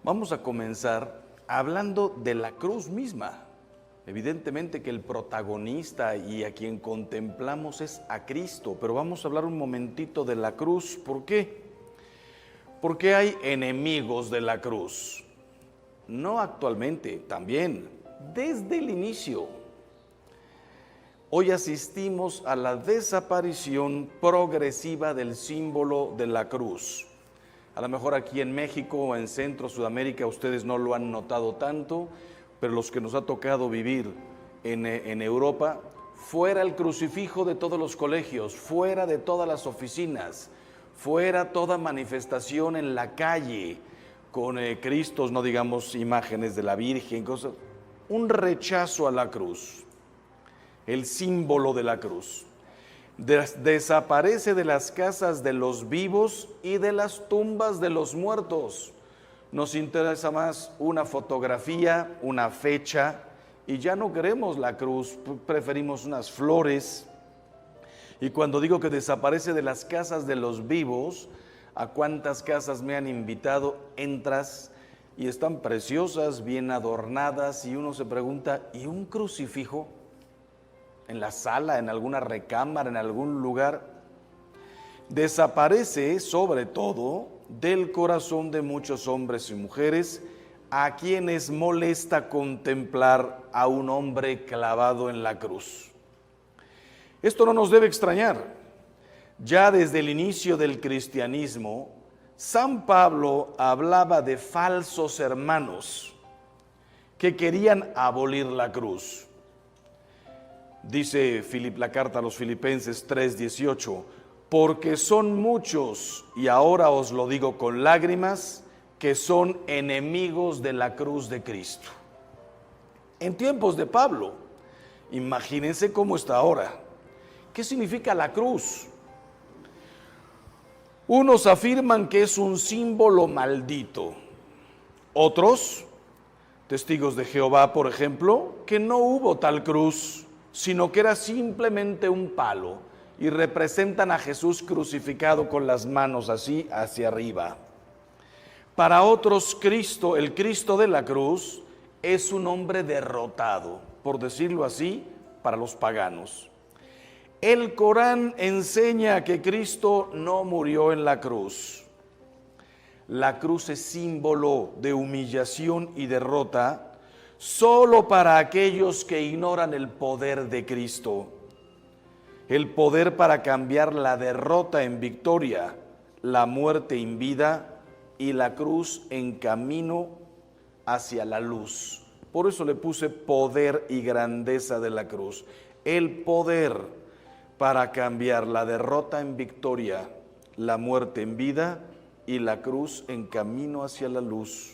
Vamos a comenzar hablando de la cruz misma. Evidentemente que el protagonista y a quien contemplamos es a Cristo, pero vamos a hablar un momentito de la cruz. ¿Por qué? Porque hay enemigos de la cruz. No actualmente, también, desde el inicio. Hoy asistimos a la desaparición progresiva del símbolo de la cruz. A lo mejor aquí en México o en Centro, Sudamérica, ustedes no lo han notado tanto, pero los que nos ha tocado vivir en Europa, fuera el crucifijo de todos los colegios, fuera de todas las oficinas, fuera toda manifestación en la calle, con Cristos, no digamos imágenes de la Virgen, cosas, un rechazo a la cruz, el símbolo de la cruz. Desaparece de las casas de los vivos y de las tumbas de los muertos. Nos interesa más una fotografía, una fecha, y ya no queremos la cruz, preferimos unas flores. Y cuando digo que desaparece de las casas de los vivos, ¿a cuántas casas me han invitado? Entras y están preciosas, bien adornadas, y uno se pregunta, ¿y un crucifijo? En la sala, en alguna recámara, en algún lugar. Desaparece sobre todo del corazón de muchos hombres y mujeres a quienes molesta contemplar a un hombre clavado en la cruz. Esto no nos debe extrañar. Ya desde el inicio del cristianismo, San Pablo hablaba de falsos hermanos que querían abolir la cruz. Dice la carta a los Filipenses 3:18, porque son muchos, y ahora os lo digo con lágrimas, que son enemigos de la cruz de Cristo. En tiempos de Pablo, imagínense cómo está ahora. ¿Qué significa la cruz? Unos afirman que es un símbolo maldito. Otros, testigos de Jehová, por ejemplo, que no hubo tal cruz, sino que era simplemente un palo, y representan a Jesús crucificado con las manos así hacia arriba. Para otros, Cristo, el Cristo de la cruz, es un hombre derrotado, por decirlo así, para los paganos. El Corán enseña que Cristo no murió en la cruz. La cruz es símbolo de humillación y derrota solo para aquellos que ignoran el poder de Cristo, el poder para cambiar la derrota en victoria, la muerte en vida y la cruz en camino hacia la luz. Por eso le puse poder y grandeza de la cruz, el poder para cambiar la derrota en victoria, la muerte en vida y la cruz en camino hacia la luz.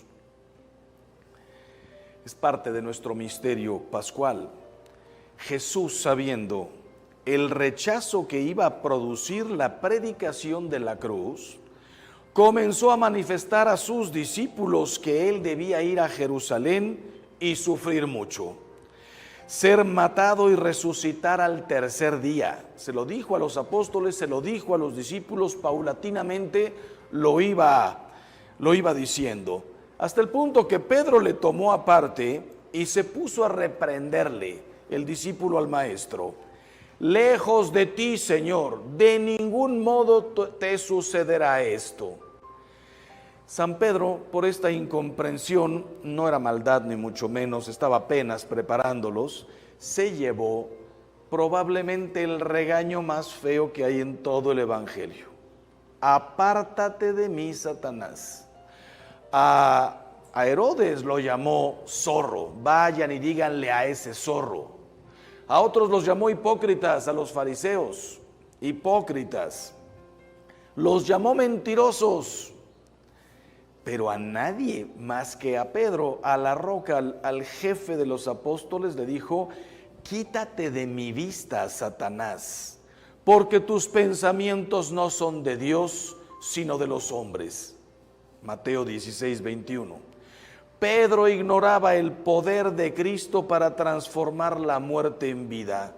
Es parte de nuestro misterio pascual. Jesús, sabiendo el rechazo que iba a producir la predicación de la cruz, comenzó a manifestar a sus discípulos que él debía ir a Jerusalén y sufrir mucho, ser matado y resucitar al tercer día. Se lo dijo a los apóstoles, se lo dijo a los discípulos, paulatinamente lo iba diciendo. Hasta el punto que Pedro le tomó aparte y se puso a reprenderle, el discípulo al maestro. Lejos de ti, Señor, de ningún modo te sucederá esto. San Pedro, por esta incomprensión, no era maldad ni mucho menos, estaba apenas preparándolos, se llevó probablemente el regaño más feo que hay en todo el Evangelio. Apártate de mí, Satanás. A Herodes lo llamó zorro, vayan y díganle a ese zorro. A otros los llamó hipócritas, a los fariseos, hipócritas. Los llamó mentirosos, pero a nadie más que a Pedro, a la roca, al jefe de los apóstoles, le dijo, quítate de mi vista, Satanás, porque tus pensamientos no son de Dios, sino de los hombres. Mateo 16:21. Pedro ignoraba el poder de Cristo para transformar la muerte en vida.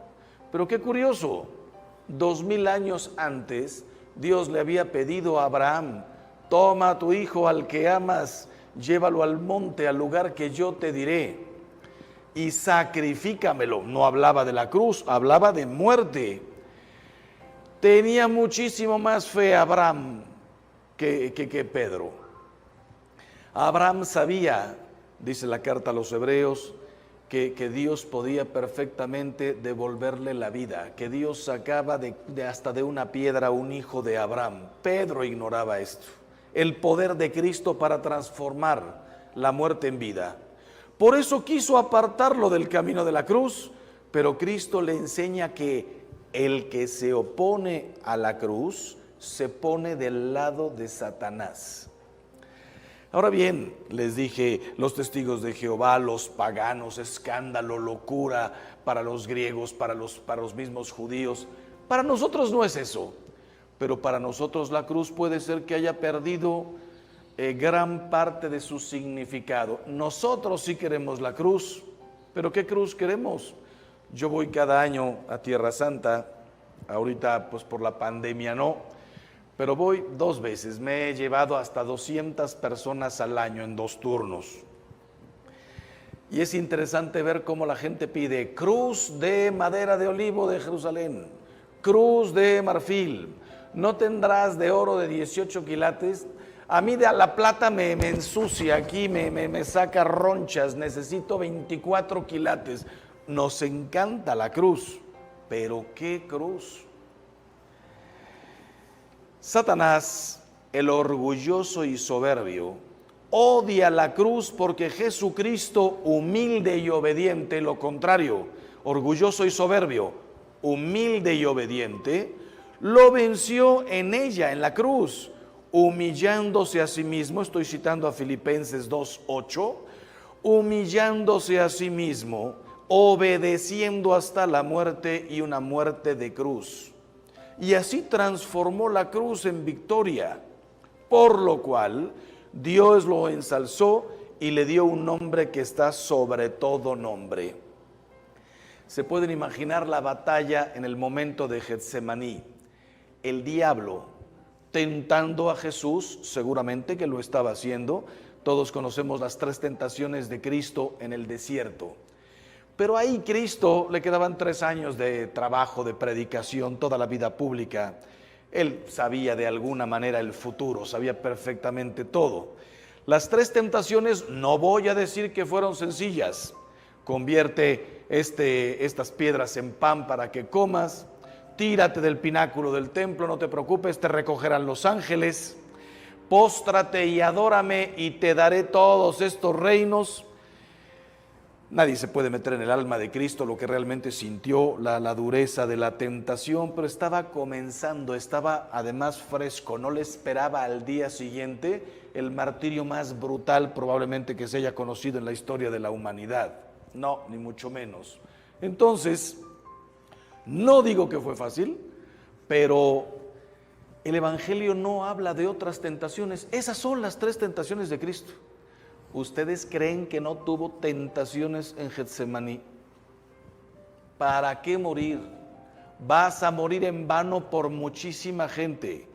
Pero qué curioso, 2000 años antes, Dios le había pedido a Abraham, toma a tu hijo al que amas llévalo al monte, al lugar que yo te diré, y sacrifícamelo. No hablaba de la cruz, hablaba de muerte. Tenía muchísimo más fe Abraham que Pedro. Abraham sabía, dice la carta a los Hebreos, que Dios podía perfectamente devolverle la vida, que Dios sacaba hasta de una piedra un hijo de Abraham. Pedro ignoraba esto, el poder de Cristo para transformar la muerte en vida. Por eso quiso apartarlo del camino de la cruz, pero Cristo le enseña que el que se opone a la cruz se pone del lado de Satanás. Ahora bien, les dije, los testigos de Jehová, los paganos, escándalo, locura para los griegos, para los mismos judíos. Para nosotros no es eso, pero para nosotros la cruz puede ser que haya perdido gran parte de su significado. Nosotros sí queremos la cruz, pero ¿qué cruz queremos? Yo voy cada año a Tierra Santa, ahorita pues por la pandemia no, pero voy 2 veces, me he llevado hasta 200 personas al año en 2 turnos. Y es interesante ver cómo la gente pide cruz de madera de olivo de Jerusalén, cruz de marfil, no tendrás de oro de 18 quilates. A mí de la plata me ensucia, aquí me saca ronchas, necesito 24 quilates. Nos encanta la cruz, pero ¿qué cruz? Satanás, el orgulloso y soberbio, odia la cruz porque Jesucristo, humilde y obediente, lo contrario, orgulloso y soberbio, humilde y obediente, lo venció en ella, en la cruz, humillándose a sí mismo. Estoy citando a Filipenses 2:8, humillándose a sí mismo, obedeciendo hasta la muerte y una muerte de cruz. Y así transformó la cruz en victoria, por lo cual Dios lo ensalzó y le dio un nombre que está sobre todo nombre. Se pueden imaginar la batalla en el momento de Getsemaní. El diablo tentando a Jesús, seguramente que lo estaba haciendo. Todos conocemos las 3 tentaciones de Cristo en el desierto. Pero ahí Cristo le quedaban 3 años de trabajo, de predicación, toda la vida pública. Él sabía de alguna manera el futuro, sabía perfectamente todo. Las 3 tentaciones no voy a decir que fueron sencillas. Convierte estas piedras en pan para que comas. Tírate del pináculo del templo, no te preocupes, te recogerán los ángeles. Póstrate y adórame y te daré todos estos reinos. Nadie se puede meter en el alma de Cristo lo que realmente sintió, la dureza de la tentación, pero estaba comenzando, estaba además fresco, no le esperaba al día siguiente el martirio más brutal probablemente que se haya conocido en la historia de la humanidad. No, ni mucho menos. Entonces, no digo que fue fácil, pero el Evangelio no habla de otras tentaciones. Esas son las 3 tentaciones de Cristo. ¿Ustedes creen que no tuvo tentaciones en Getsemaní? ¿Para qué morir? Vas a morir en vano por muchísima gente.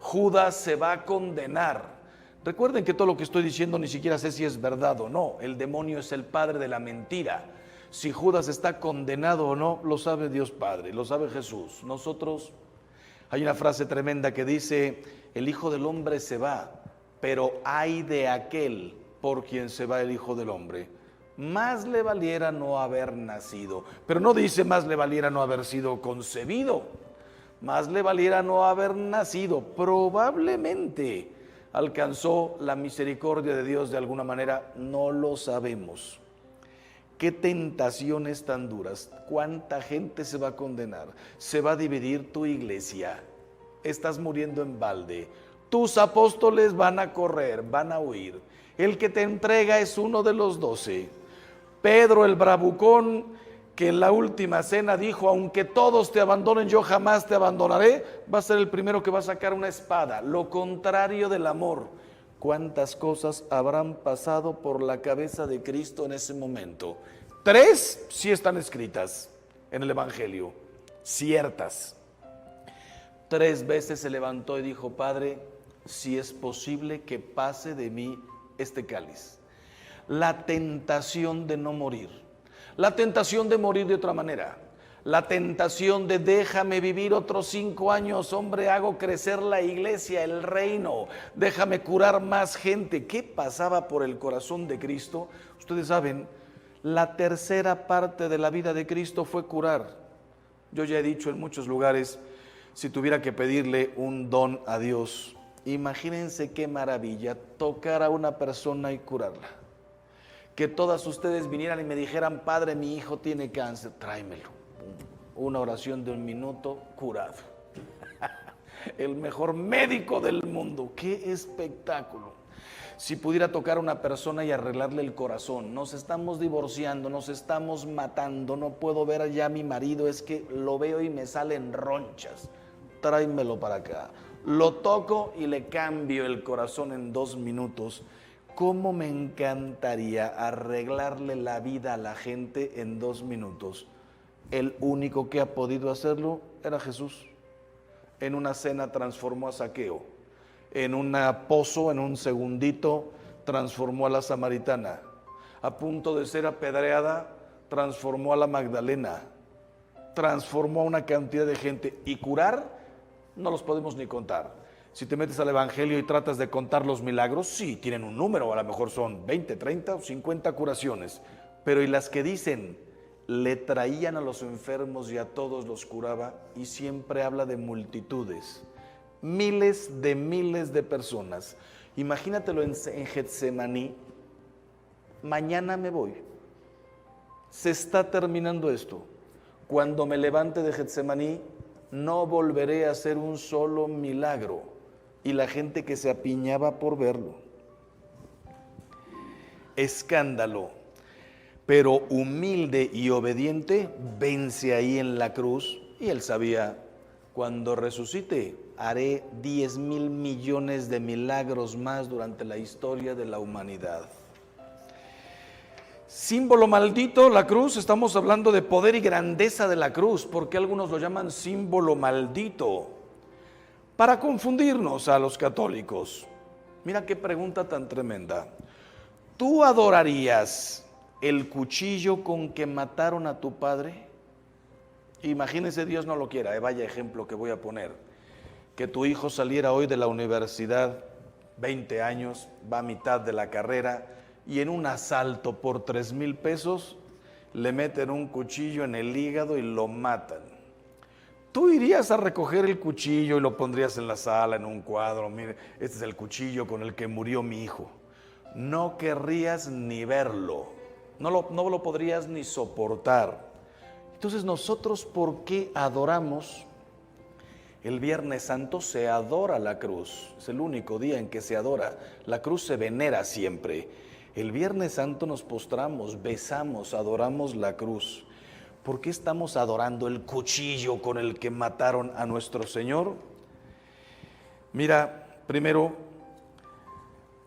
Judas se va a condenar. Recuerden que todo lo que estoy diciendo ni siquiera sé si es verdad o no. El demonio es el padre de la mentira. Si Judas está condenado o no, lo sabe Dios Padre, lo sabe Jesús. Nosotros, hay una frase tremenda que dice, el Hijo del Hombre se va, pero ay de aquel por quien se va el Hijo del Hombre. Más le valiera no haber nacido, pero no dice más le valiera no haber sido concebido, más le valiera no haber nacido. Probablemente alcanzó la misericordia de Dios de alguna manera, no lo sabemos. Qué tentaciones tan duras, cuánta gente se va a condenar, se va a dividir tu iglesia, estás muriendo en balde, tus apóstoles van a correr, van a huir. El que te entrega es uno de los 12. Pedro el bravucón, que en la última cena dijo, aunque todos te abandonen, yo jamás te abandonaré, va a ser el primero que va a sacar una espada, lo contrario del amor. ¿Cuántas cosas habrán pasado por la cabeza de Cristo en ese momento? 3 sí están escritas en el Evangelio, ciertas. 3 veces se levantó y dijo, Padre, si es posible que pase de mí este cáliz. La tentación de no morir, la tentación de morir de otra manera, la tentación de déjame vivir otros 5 años, hombre, hago crecer la iglesia, el reino, déjame curar más gente. ¿Qué pasaba por el corazón de Cristo? Ustedes saben, la tercera parte de la vida de Cristo fue curar. Yo ya he dicho en muchos lugares, si tuviera que pedirle un don a Dios, imagínense qué maravilla tocar a una persona y curarla. Que todas ustedes vinieran y me dijeran, Padre, mi hijo tiene cáncer, tráemelo. Una oración de 1 minuto, curado. El mejor médico del mundo. ¡Qué espectáculo! Si pudiera tocar a una persona y arreglarle el corazón. Nos estamos divorciando, nos estamos matando, no puedo ver ya a mi marido, es que lo veo y me salen ronchas. Tráemelo para acá. Lo toco y le cambio el corazón en 2 minutos. ¿Cómo me encantaría arreglarle la vida a la gente en 2 minutos? El único que ha podido hacerlo era Jesús. En una cena transformó a Zaqueo. En un pozo, en un segundito, transformó a la samaritana. A punto de ser apedreada, transformó a la Magdalena. Transformó a una cantidad de gente. Y curar, no los podemos ni contar. Si te metes al Evangelio y tratas de contar los milagros, sí, tienen un número, a lo mejor son 20, 30 o 50 curaciones. Pero y las que dicen, le traían a los enfermos y a todos los curaba, y siempre habla de multitudes, miles de personas. Imagínatelo en Getsemaní. Mañana me voy. Se está terminando esto. Cuando me levante de Getsemaní, no volveré a hacer un solo milagro. Y la gente que se apiñaba por verlo. Escándalo. Pero humilde y obediente, vence ahí en la cruz. Y él sabía, cuando resucite, haré 10,000 millones de milagros más durante la historia de la humanidad. Símbolo maldito, la cruz. Estamos hablando de poder y grandeza de la cruz. ¿Por qué algunos lo llaman símbolo maldito? Para confundirnos a los católicos. Mira qué pregunta tan tremenda. ¿Tú adorarías el cuchillo con que mataron a tu padre? Imagínense, Dios no lo quiera, vaya ejemplo que voy a poner. Que tu hijo saliera hoy de la universidad, 20 años, va a mitad de la carrera, y en un asalto por 3,000 pesos le meten un cuchillo en el hígado y lo matan. ¿Tú irías a recoger el cuchillo y lo pondrías en la sala, en un cuadro? Mire, este es el cuchillo con el que murió mi hijo. No querrías ni verlo, no lo podrías ni soportar. Entonces nosotros, ¿por qué adoramos? El Viernes Santo se adora la cruz, es el único día en que se adora. La cruz se venera siempre. El Viernes Santo nos postramos, besamos, adoramos la cruz. ¿Por qué estamos adorando el cuchillo con el que mataron a nuestro Señor? Mira, primero,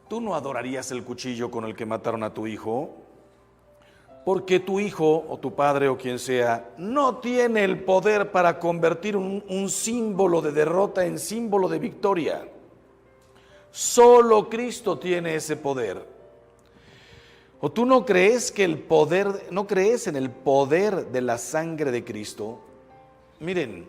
tú no adorarías el cuchillo con el que mataron a tu hijo, porque tu hijo o tu padre o quien sea no tiene el poder para convertir un símbolo de derrota en símbolo de victoria. Solo Cristo tiene ese poder. ¿O tú no crees que no crees en el poder de la sangre de Cristo? Miren,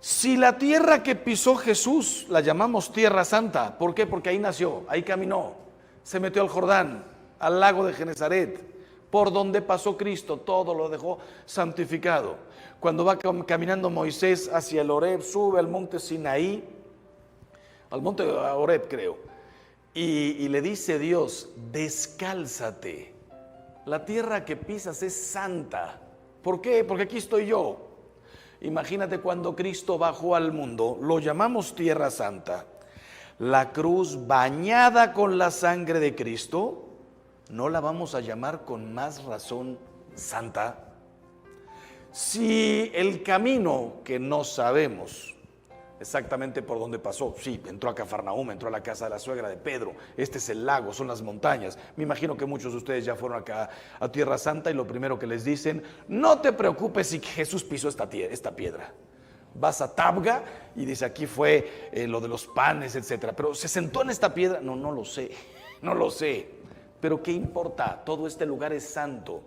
si la tierra que pisó Jesús la llamamos Tierra Santa, ¿por qué? Porque ahí nació, ahí caminó, se metió al Jordán, al lago de Genezaret, por donde pasó Cristo, todo lo dejó santificado. Cuando va caminando Moisés hacia el Horeb, sube al monte Sinaí, al monte Horeb creo, y le dice Dios, descálzate, la tierra que pisas es santa. ¿Por qué? Porque aquí estoy yo. Imagínate cuando Cristo bajó al mundo, lo llamamos Tierra Santa. La cruz bañada con la sangre de Cristo, ¿no la vamos a llamar con más razón santa? Si el camino que no sabemos exactamente por dónde pasó, sí, entró a Cafarnaúm, entró a la casa de la suegra de Pedro, este es el lago, son las montañas. Me imagino que muchos de ustedes ya fueron acá a Tierra Santa y lo primero que les dicen, no te preocupes si Jesús pisó esta piedra. Vas a Tabga y dice, aquí fue lo de los panes, etcétera. Pero ¿se sentó en esta piedra? No, no lo sé. No lo sé, pero ¿qué importa? Todo este lugar es santo.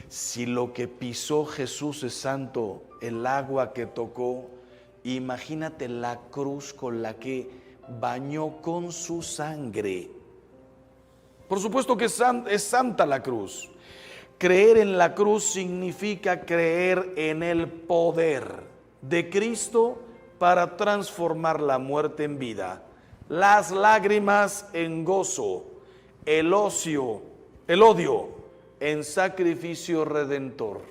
Si lo que pisó Jesús es santo, el agua que tocó, imagínate la cruz con la que bañó con su sangre. Por supuesto que es santa la cruz. Creer en la cruz significa creer en el poder de Cristo para transformar la muerte en vida, las lágrimas en gozo, el odio en sacrificio redentor.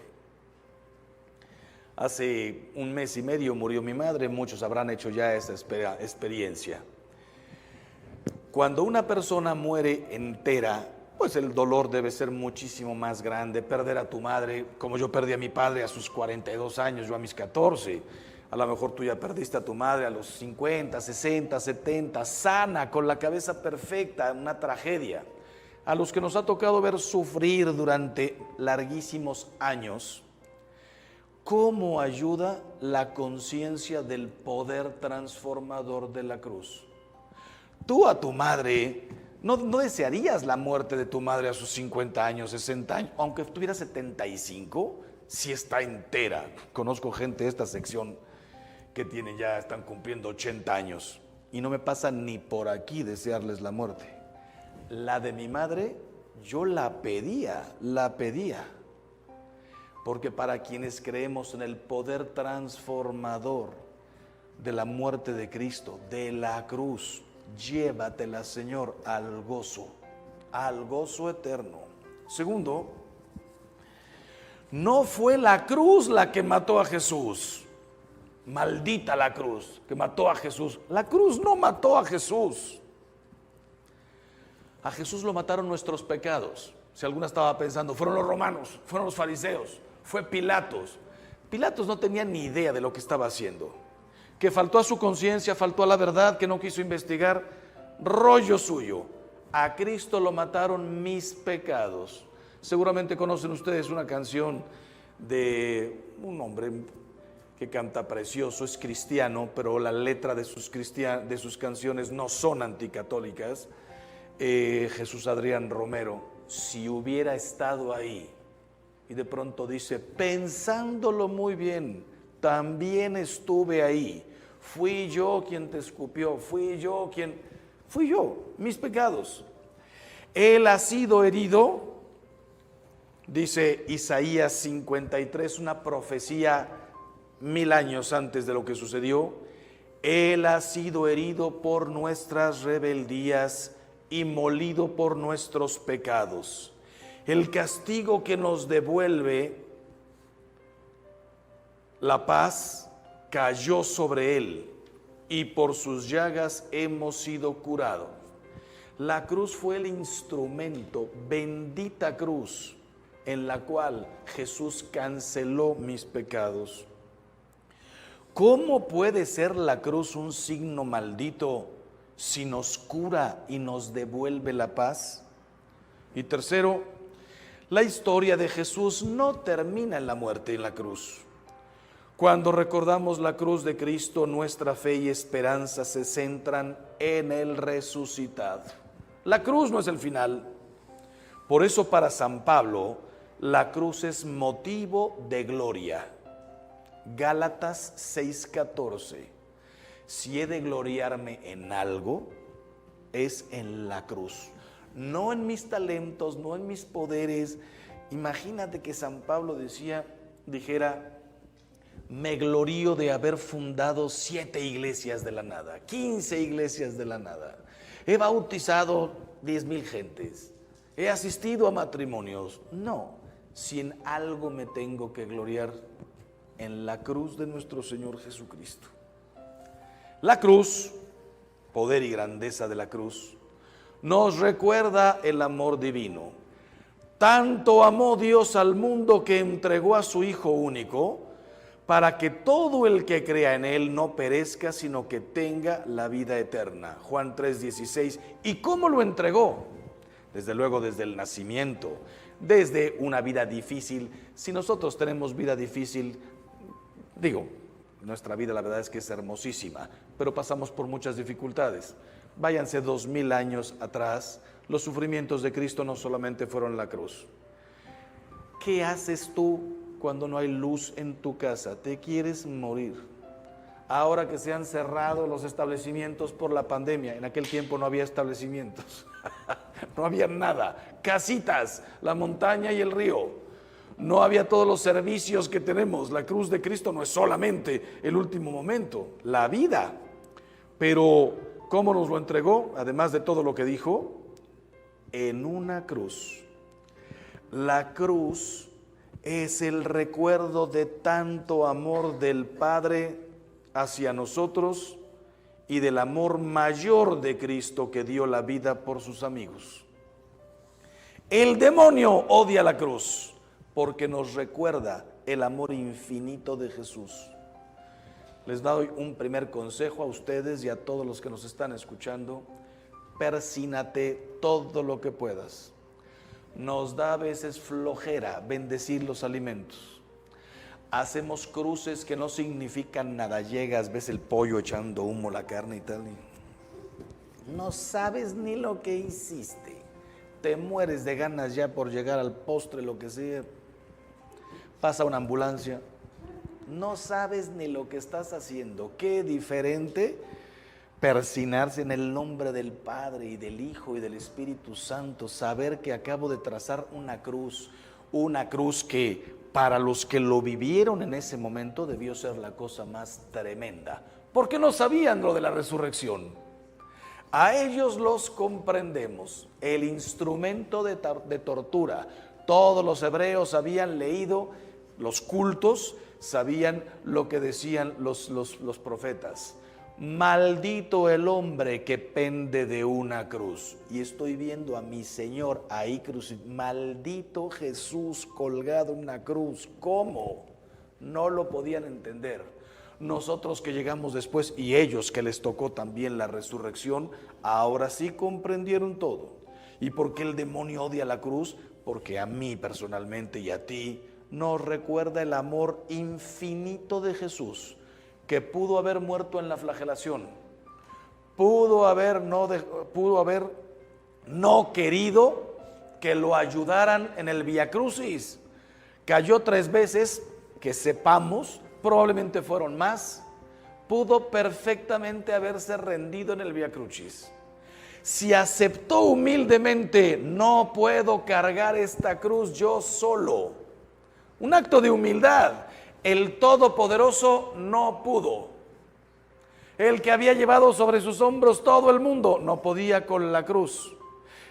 Hace un mes y medio murió mi madre, muchos habrán hecho ya esa experiencia. Cuando una persona muere entera, pues el dolor debe ser muchísimo más grande. Perder a tu madre, como yo perdí a mi padre a sus 42 años, yo a mis 14. A lo mejor tú ya perdiste a tu madre a los 50, 60, 70, sana, con la cabeza perfecta, una tragedia. A los que nos ha tocado ver sufrir durante larguísimos años, ¿cómo ayuda la conciencia del poder transformador de la cruz? Tú a tu madre, no desearías la muerte de tu madre a sus 50 años, 60 años, aunque tuviera 75, si está entera. Conozco gente de esta sección que están cumpliendo 80 años y no me pasa ni por aquí desearles la muerte. La de mi madre, yo la pedía, porque para quienes creemos en el poder transformador de la muerte de Cristo, de la cruz, llévatela, Señor, al gozo eterno. Segundo, no fue la cruz la que mató a Jesús. Maldita la cruz que mató a Jesús. La cruz no mató a Jesús. A Jesús lo mataron nuestros pecados. Si alguna estaba pensando, fueron los romanos, fueron los fariseos, fue Pilatos. Pilatos no tenía ni idea de lo que estaba haciendo. Que faltó a su conciencia, faltó a la verdad, que no quiso investigar, rollo suyo. A Cristo lo mataron mis pecados. Seguramente conocen ustedes una canción de un hombre que canta precioso, es cristiano, pero la letra de sus canciones no son anticatólicas. Jesús Adrián Romero, si hubiera estado ahí, y de pronto dice, pensándolo muy bien, también estuve ahí, fui yo quien te escupió, fui yo, mis pecados. Él ha sido herido, dice Isaías 53, una profecía 1000 años antes de lo que sucedió. Él ha sido herido por nuestras rebeldías y molido por nuestros pecados. El castigo que nos devuelve la paz cayó sobre él, y por sus llagas hemos sido curados. La cruz fue el instrumento, bendita cruz, en la cual Jesús canceló mis pecados. ¿Cómo puede ser la cruz un signo maldito si nos cura y nos devuelve la paz? Y tercero, la historia de Jesús no termina en la muerte y en la cruz. Cuando recordamos la cruz de Cristo, nuestra fe y esperanza se centran en el resucitado. La cruz no es el final. Por eso para San Pablo, la cruz es motivo de gloria. Gálatas 6:14. Si he de gloriarme en algo, es en la cruz. No en mis talentos, no en mis poderes. Imagínate que San Pablo dijera, me glorío de haber fundado 7 iglesias de la nada, 15 iglesias de la nada. He bautizado 10,000 gentes. He asistido a matrimonios. No, si en algo me tengo que gloriar, en la cruz de nuestro Señor Jesucristo. La cruz, poder y grandeza de la cruz, nos recuerda el amor divino. Tanto amó Dios al mundo que entregó a su Hijo único, para que todo el que crea en Él no perezca, sino que tenga la vida eterna. Juan 3:16. ¿Y cómo lo entregó? Desde luego desde el nacimiento, desde una vida difícil. Si nosotros tenemos vida difícil, nuestra vida la verdad es que es hermosísima, pero pasamos por muchas dificultades. Váyanse 2000 años atrás, los sufrimientos de Cristo no solamente fueron la cruz. ¿Qué haces tú cuando no hay luz en tu casa? Te quieres morir. Ahora que se han cerrado los establecimientos por la pandemia, en aquel tiempo no había establecimientos, no había nada, casitas, la montaña y el río. No había todos los servicios que tenemos. La cruz de Cristo no es solamente el último momento, la vida. Pero, ¿cómo nos lo entregó? Además de todo lo que dijo, en una cruz. La cruz es el recuerdo de tanto amor del Padre hacia nosotros y del amor mayor de Cristo que dio la vida por sus amigos. El demonio odia la cruz porque nos recuerda el amor infinito de Jesús. Les doy un primer consejo a ustedes y a todos los que nos están escuchando: persínate todo lo que puedas. Nos da a veces flojera bendecir los alimentos. Hacemos cruces que no significan nada. Llegas, ves el pollo echando humo, la carne y tal, y no sabes ni lo que hiciste. Te mueres de ganas ya por llegar al postre, lo que sea. Pasa una ambulancia. No sabes ni lo que estás haciendo. Qué diferente persinarse en el nombre del Padre y del Hijo y del Espíritu Santo, saber que acabo de trazar una cruz que para los que lo vivieron en ese momento debió ser la cosa más tremenda, porque no sabían lo de la resurrección. A ellos los comprendemos, el instrumento de tortura. Todos los hebreos habían leído los cultos, sabían lo que decían los profetas. Maldito el hombre que pende de una cruz. Y estoy viendo a mi Señor ahí crucificado. Maldito Jesús colgado en una cruz. ¿Cómo? No lo podían entender. Nosotros que llegamos después y ellos que les tocó también la resurrección, ahora sí comprendieron todo. ¿Y por qué el demonio odia la cruz? Porque a mí personalmente y a ti nos recuerda el amor infinito de Jesús, que pudo haber muerto en la flagelación, pudo haber no querido que lo ayudaran en el Vía Crucis. Cayó 3 veces, que sepamos, probablemente fueron más. Pudo perfectamente haberse rendido en el Vía Crucis. Si aceptó humildemente, no puedo cargar esta cruz yo solo. Un acto de humildad. El Todopoderoso no pudo. El que había llevado sobre sus hombros todo el mundo no podía con la cruz.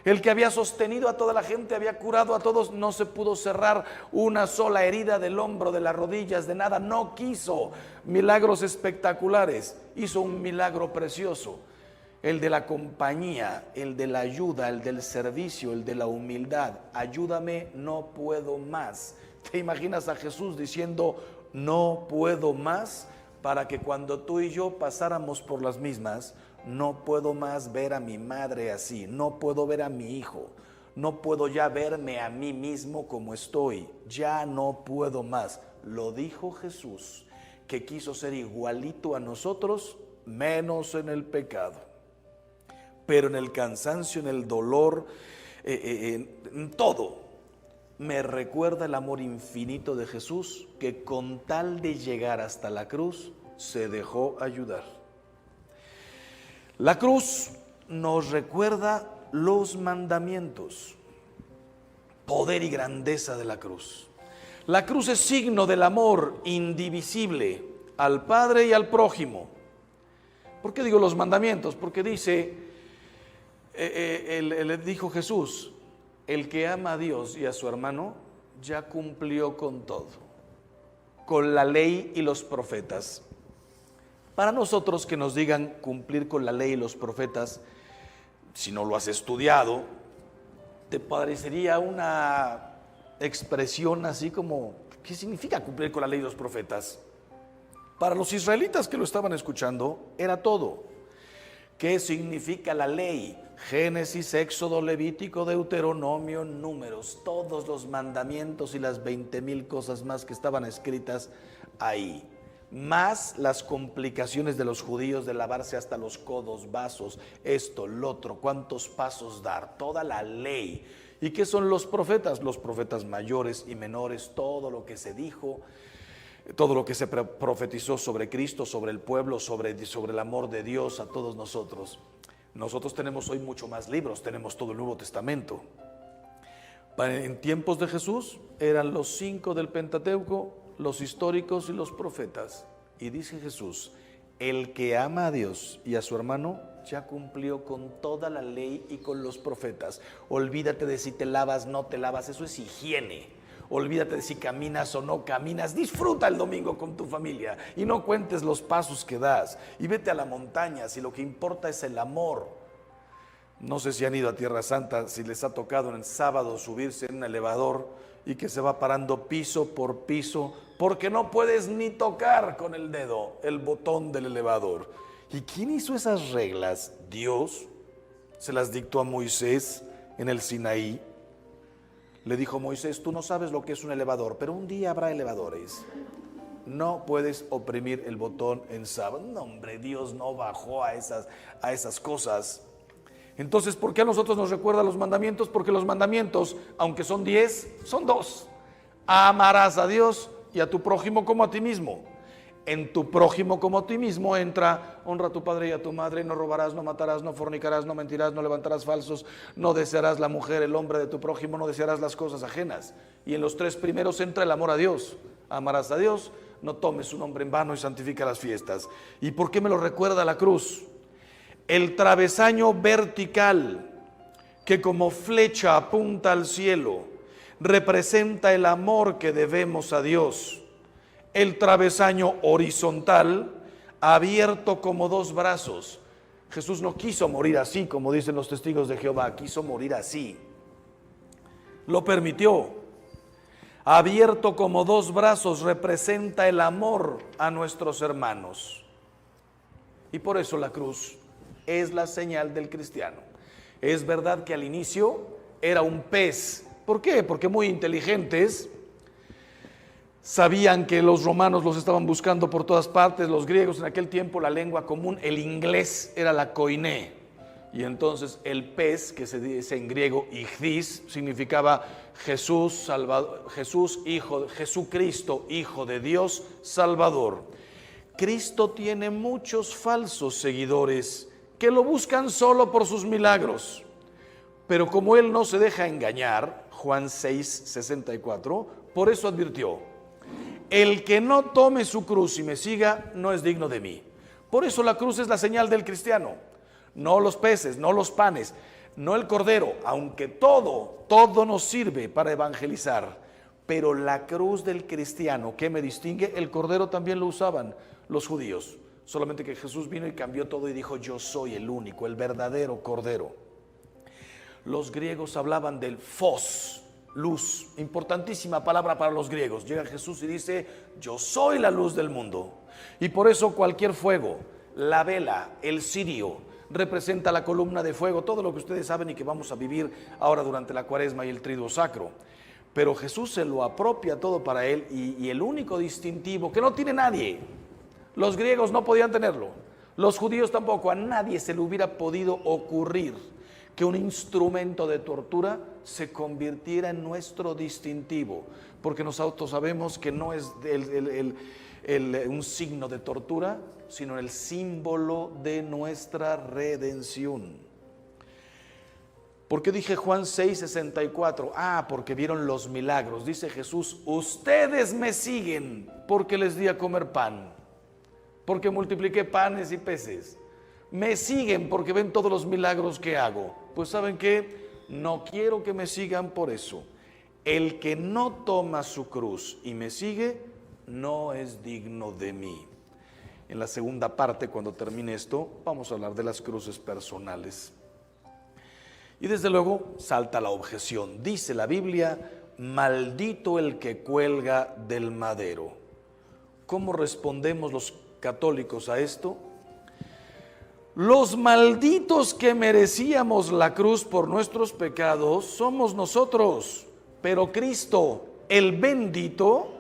El que había sostenido a toda la gente, había curado a todos, no se pudo cerrar una sola herida del hombro, de las rodillas, de nada. No quiso milagros espectaculares, hizo un milagro precioso. El de la compañía, el de la ayuda, el del servicio, el de la humildad. Ayúdame, no puedo más. ¿Te imaginas a Jesús diciendo no puedo más? Para que cuando tú y yo pasáramos por las mismas, no puedo más ver a mi madre así, no puedo ver a mi hijo, no puedo ya verme a mí mismo como estoy, ya no puedo más. Lo dijo Jesús, que quiso ser igualito a nosotros, menos en el pecado, pero en el cansancio, en el dolor, en todo. Me recuerda el amor infinito de Jesús, que con tal de llegar hasta la cruz, se dejó ayudar. La cruz nos recuerda los mandamientos, poder y grandeza de la cruz. La cruz es signo del amor indivisible al Padre y al prójimo. ¿Por qué digo los mandamientos? Porque dice, dijo Jesús, el que ama a Dios y a su hermano ya cumplió con todo, con la ley y los profetas. Para nosotros que nos digan cumplir con la ley y los profetas, si no lo has estudiado, te parecería una expresión así como, ¿qué significa cumplir con la ley y los profetas? Para los israelitas que lo estaban escuchando, era todo. ¿Qué significa la ley? Génesis, Éxodo, Levítico, Deuteronomio, Números, todos los mandamientos y las 20,000 cosas más que estaban escritas ahí. más las complicaciones de los judíos de lavarse hasta los codos, vasos, esto, lo otro, cuántos pasos dar, toda la ley. ¿Y qué son los profetas? Los profetas mayores y menores, todo lo que se dijo, todo lo que se profetizó sobre Cristo, sobre el pueblo, sobre el amor de Dios a todos nosotros. Nosotros tenemos hoy mucho más libros, tenemos todo el Nuevo Testamento. En tiempos de Jesús eran los 5 del Pentateuco, los históricos y los profetas. Y dice Jesús, el que ama a Dios y a su hermano ya cumplió con toda la ley y con los profetas. Olvídate de si te lavas, no te lavas, eso es higiene. Olvídate de si caminas o no caminas, disfruta el domingo con tu familia y no cuentes los pasos que das. Y vete a la montaña si lo que importa es el amor. No sé si han ido a Tierra Santa, si les ha tocado en el sábado subirse en un elevador y que se va parando piso por piso, porque no puedes ni tocar con el dedo el botón del elevador. ¿Y quién hizo esas reglas? Dios se las dictó a Moisés en el Sinaí. Le dijo Moisés, tú no sabes lo que es un elevador, pero un día habrá elevadores. No puedes oprimir el botón en sábado. No, hombre, Dios no bajó a esas cosas. Entonces, ¿por qué a nosotros nos recuerda los mandamientos? Porque los mandamientos, aunque son 10, son 2. Amarás a Dios y a tu prójimo como a ti mismo. En tu prójimo como a ti mismo entra, honra a tu padre y a tu madre, no robarás, no matarás, no fornicarás, no mentirás, no levantarás falsos, no desearás la mujer, el hombre de tu prójimo, no desearás las cosas ajenas. Y en los 3 primeros entra el amor a Dios. Amarás a Dios, no tomes su nombre en vano y santifica las fiestas. ¿Y por qué me lo recuerda la cruz? El travesaño vertical que como flecha apunta al cielo representa el amor que debemos a Dios. El travesaño horizontal abierto como 2 brazos. Jesús no quiso morir así, como dicen los testigos de Jehová, quiso morir así. Lo permitió. Abierto como 2 brazos representa el amor a nuestros hermanos. Y por eso la cruz es la señal del cristiano. Es verdad que al inicio era un pez. ¿Por qué? Porque muy inteligentes sabían que los romanos los estaban buscando por todas partes. Los griegos en aquel tiempo, la lengua común, el inglés era la koiné. Y entonces el pez, que se dice en griego ichthys, significaba Jesús, Salvador, Jesucristo, Hijo de Dios, Salvador. Cristo tiene muchos falsos seguidores que lo buscan solo por sus milagros. Pero como Él no se deja engañar, Juan 6:64, por eso advirtió, el que no tome su cruz y me siga no es digno de mí. Por eso la cruz es la señal del cristiano, no los peces, no los panes, no el cordero, aunque todo nos sirve para evangelizar. Pero la cruz del cristiano, ¿qué me distingue? El cordero también lo usaban los judíos. Solamente que Jesús vino y cambió todo y dijo, yo soy el único, el verdadero cordero. Los griegos hablaban del phos, luz, importantísima palabra para los griegos. Llega Jesús y dice, yo soy la luz del mundo. Y por eso cualquier fuego, la vela, el cirio, representa la columna de fuego, todo lo que ustedes saben y que vamos a vivir ahora durante la Cuaresma y el Triduo Sacro. Pero Jesús se lo apropia todo para Él y el único distintivo que no tiene nadie. Los griegos no podían tenerlo, los judíos tampoco, a nadie se le hubiera podido ocurrir que un instrumento de tortura se convirtiera en nuestro distintivo, porque nosotros sabemos que no es un signo de tortura, sino el símbolo de nuestra redención. ¿Por qué dije Juan 6:64? Porque vieron los milagros. Dice Jesús, ustedes me siguen porque les di a comer pan, porque multipliqué panes y peces. Me siguen porque ven todos los milagros que hago. Pues ¿saben qué? No quiero que me sigan por eso. El que no toma su cruz y me sigue, no es digno de mí. En la segunda parte, cuando termine esto, vamos a hablar de las cruces personales. Y desde luego salta la objeción. Dice la Biblia, maldito el que cuelga del madero. ¿Cómo respondemos los católicos a esto? Los malditos que merecíamos la cruz por nuestros pecados somos nosotros, pero Cristo, el bendito,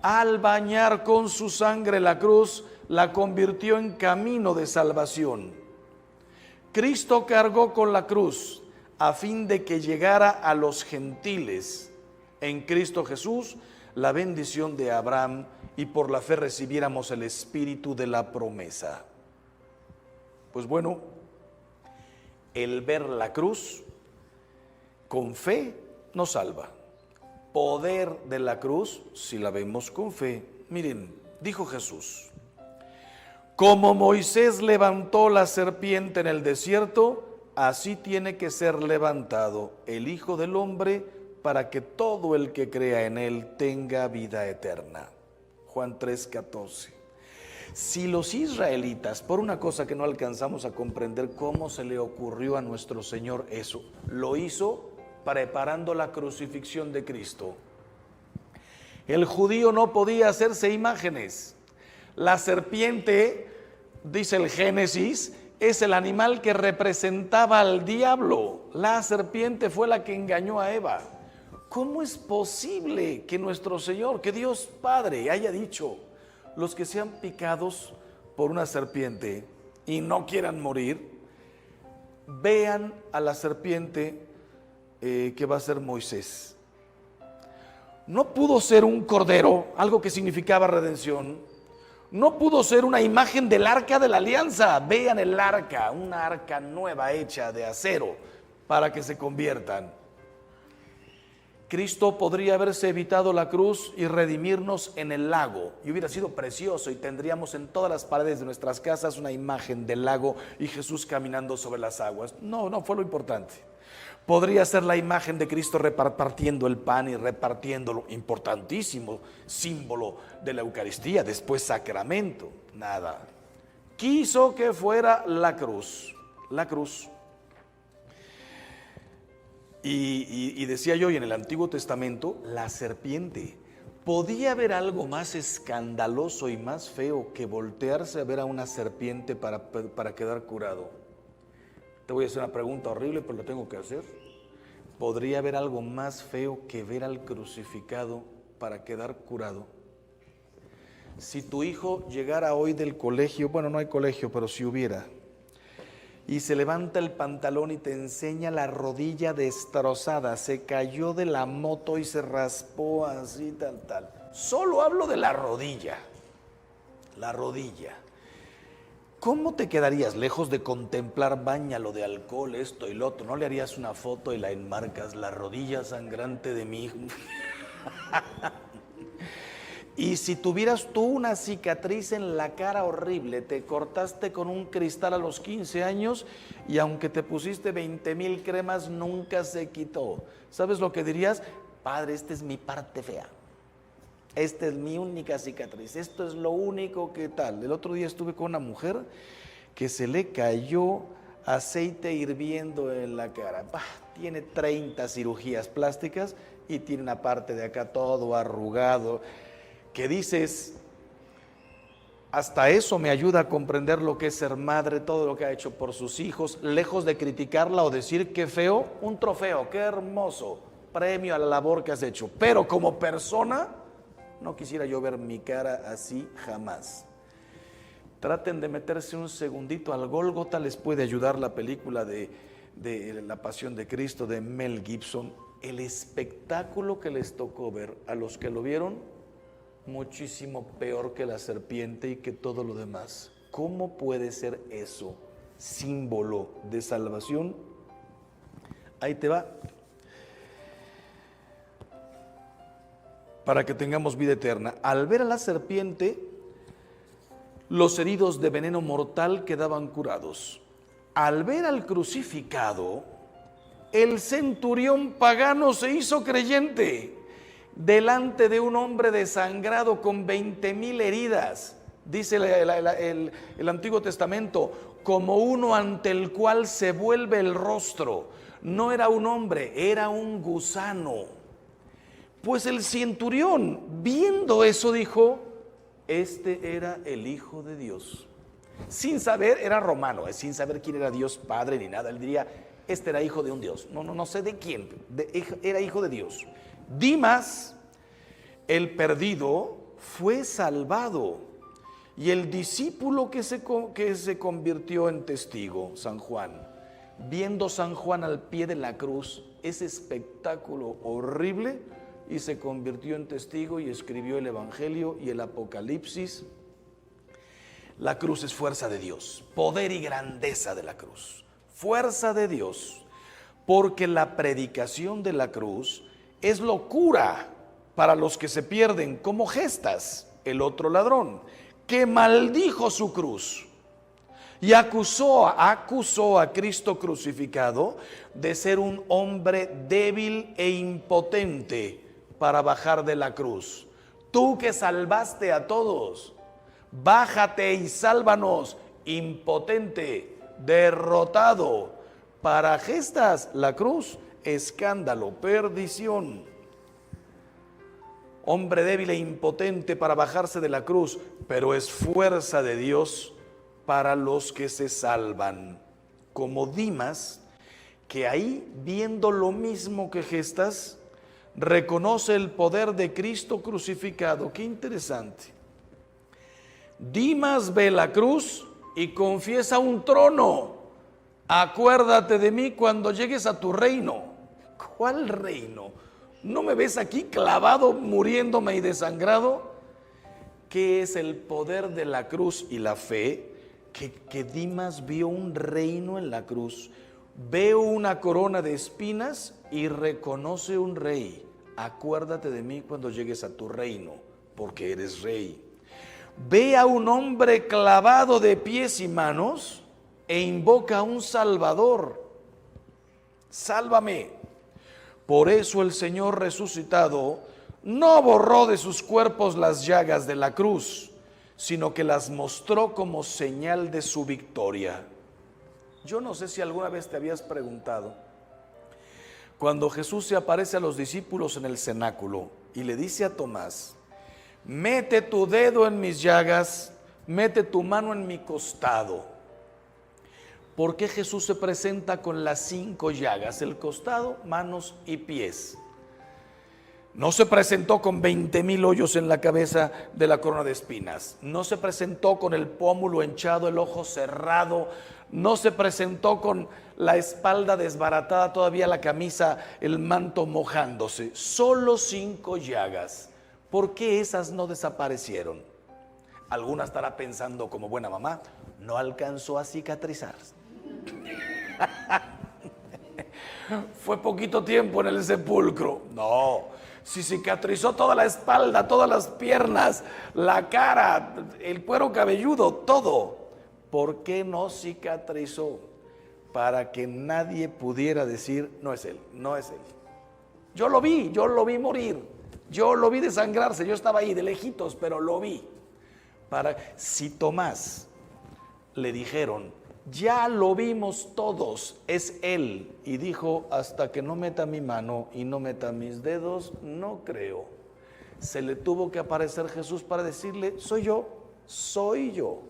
al bañar con su sangre la cruz, la convirtió en camino de salvación. Cristo cargó con la cruz a fin de que llegara a los gentiles en Cristo Jesús la bendición de Abraham y por la fe recibiéramos el espíritu de la promesa. Pues bueno, el ver la cruz con fe nos salva. Poder de la cruz si la vemos con fe. Miren, dijo Jesús: como Moisés levantó la serpiente en el desierto, así tiene que ser levantado el Hijo del Hombre para que todo el que crea en él tenga vida eterna. Juan 3:14. Si los israelitas, por una cosa que no alcanzamos a comprender cómo se le ocurrió a nuestro Señor eso, lo hizo preparando la crucifixión de Cristo. El judío no podía hacerse imágenes. La serpiente, dice el Génesis, es el animal que representaba al diablo. La serpiente fue la que engañó a Eva. ¿Cómo es posible que nuestro Señor, que Dios Padre haya dicho: los que sean picados por una serpiente y no quieran morir, vean a la serpiente que va a ser Moisés? No pudo ser un cordero, algo que significaba redención. No pudo ser una imagen del arca de la alianza. Vean el arca, una arca nueva hecha de acero para que se conviertan. Cristo podría haberse evitado la cruz y redimirnos en el lago, y hubiera sido precioso, y tendríamos en todas las paredes de nuestras casas una imagen del lago y Jesús caminando sobre las aguas. No fue lo importante. Podría ser la imagen de Cristo repartiendo el pan y repartiéndolo, importantísimo símbolo de la Eucaristía, después sacramento. Nada. Quiso que fuera la cruz. La cruz. Y decía yo, y en el Antiguo Testamento, la serpiente. ¿Podía haber algo más escandaloso y más feo que voltearse a ver a una serpiente para quedar curado? Te voy a hacer una pregunta horrible, pero lo tengo que hacer. ¿Podría haber algo más feo que ver al crucificado para quedar curado? Si tu hijo llegara hoy del colegio, bueno, no hay colegio, pero si hubiera, y se levanta el pantalón y te enseña la rodilla destrozada, se cayó de la moto y se raspó así, tal. Solo hablo de la rodilla. La rodilla. ¿Cómo te quedarías lejos de contemplar báñalo de alcohol, esto y lo otro? ¿No le harías una foto y la enmarcas? La rodilla sangrante de mi hijo. Y si tuvieras tú una cicatriz en la cara horrible, te cortaste con un cristal a los 15 años y aunque te pusiste 20,000 cremas, nunca se quitó. ¿Sabes lo que dirías? Padre, esta es mi parte fea. Esta es mi única cicatriz. Esto es lo único que tal. El otro día estuve con una mujer que se le cayó aceite hirviendo en la cara. Tiene 30 cirugías plásticas y tiene una parte de acá todo arrugado. Que dices, hasta eso me ayuda a comprender lo que es ser madre, todo lo que ha hecho por sus hijos, lejos de criticarla o decir qué feo, un trofeo, qué hermoso, premio a la labor que has hecho. Pero como persona, no quisiera yo ver mi cara así jamás. Traten de meterse un segundito al Gólgota, les puede ayudar la película de La Pasión de Cristo de Mel Gibson. El espectáculo que les tocó ver a los que lo vieron, muchísimo peor que la serpiente y que todo lo demás. ¿Cómo puede ser eso símbolo de salvación? Ahí te va. Para que tengamos vida eterna. Al ver a la serpiente, los heridos de veneno mortal quedaban curados. Al ver al crucificado, el centurión pagano se hizo creyente. Delante de un hombre desangrado con 20,000 heridas, dice el Antiguo Testamento, como uno ante el cual se vuelve el rostro. No era un hombre, era un gusano. Pues el centurión, viendo eso, dijo: este era el Hijo de Dios. Sin saber, era romano, sin saber quién era Dios Padre ni nada. Él diría, este era hijo de un Dios. No sé de quién, era hijo de Dios. Dimas, el perdido, fue salvado. Y el discípulo que se convirtió en testigo, San Juan, viendo San Juan al pie de la cruz, ese espectáculo horrible, y se convirtió en testigo y escribió el Evangelio y el Apocalipsis. La cruz es fuerza de Dios, poder y grandeza de la cruz, fuerza de Dios, porque la predicación de la cruz es locura para los que se pierden, como Gestas, el otro ladrón, que maldijo su cruz y acusó a Cristo crucificado de ser un hombre débil e impotente para bajar de la cruz. Tú que salvaste a todos, bájate y sálvanos, impotente, derrotado. Para Gestas, la cruz, escándalo, perdición. Hombre débil e impotente para bajarse de la cruz, pero es fuerza de Dios para los que se salvan. Como Dimas, que ahí, viendo lo mismo que Gestas, reconoce el poder de Cristo crucificado. Qué interesante. Dimas ve la cruz y confiesa un trono. Acuérdate de mí cuando llegues a tu reino. ¿Cuál reino? ¿No me ves aquí clavado, muriéndome y desangrado? ¿Qué es el poder de la cruz y la fe? Que Dimas vio un reino en la cruz. Veo una corona de espinas y reconoce un rey. Acuérdate de mí cuando llegues a tu reino, porque eres rey. Ve a un hombre clavado de pies y manos e invoca a un Salvador. Sálvame. Por eso el Señor resucitado no borró de sus cuerpos las llagas de la cruz, sino que las mostró como señal de su victoria. Yo no sé si alguna vez te habías preguntado, cuando Jesús se aparece a los discípulos en el cenáculo y le dice a Tomás: mete tu dedo en mis llagas, mete tu mano en mi costado. ¿Por qué Jesús se presenta con las 5 llagas? El costado, manos y pies. No se presentó con 20,000 hoyos en la cabeza de la corona de espinas. No se presentó con el pómulo hinchado, el ojo cerrado. No se presentó con la espalda desbaratada, todavía la camisa, el manto mojándose. Solo 5 llagas. ¿Por qué esas no desaparecieron? Alguna estará pensando como buena mamá: no alcanzó a cicatrizar. Fue poquito tiempo en el sepulcro. No, si cicatrizó toda la espalda, todas las piernas, la cara, el cuero cabelludo, todo. ¿Por qué no cicatrizó? Para que nadie pudiera decir: no es él, no es él. Yo lo vi morir, yo lo vi desangrarse, yo estaba ahí de lejitos, pero lo vi. Si Tomás le dijeron: ya lo vimos todos, es él, y dijo: hasta que no meta mi mano y no meta mis dedos, no creo. Se le tuvo que aparecer Jesús para decirle: soy yo,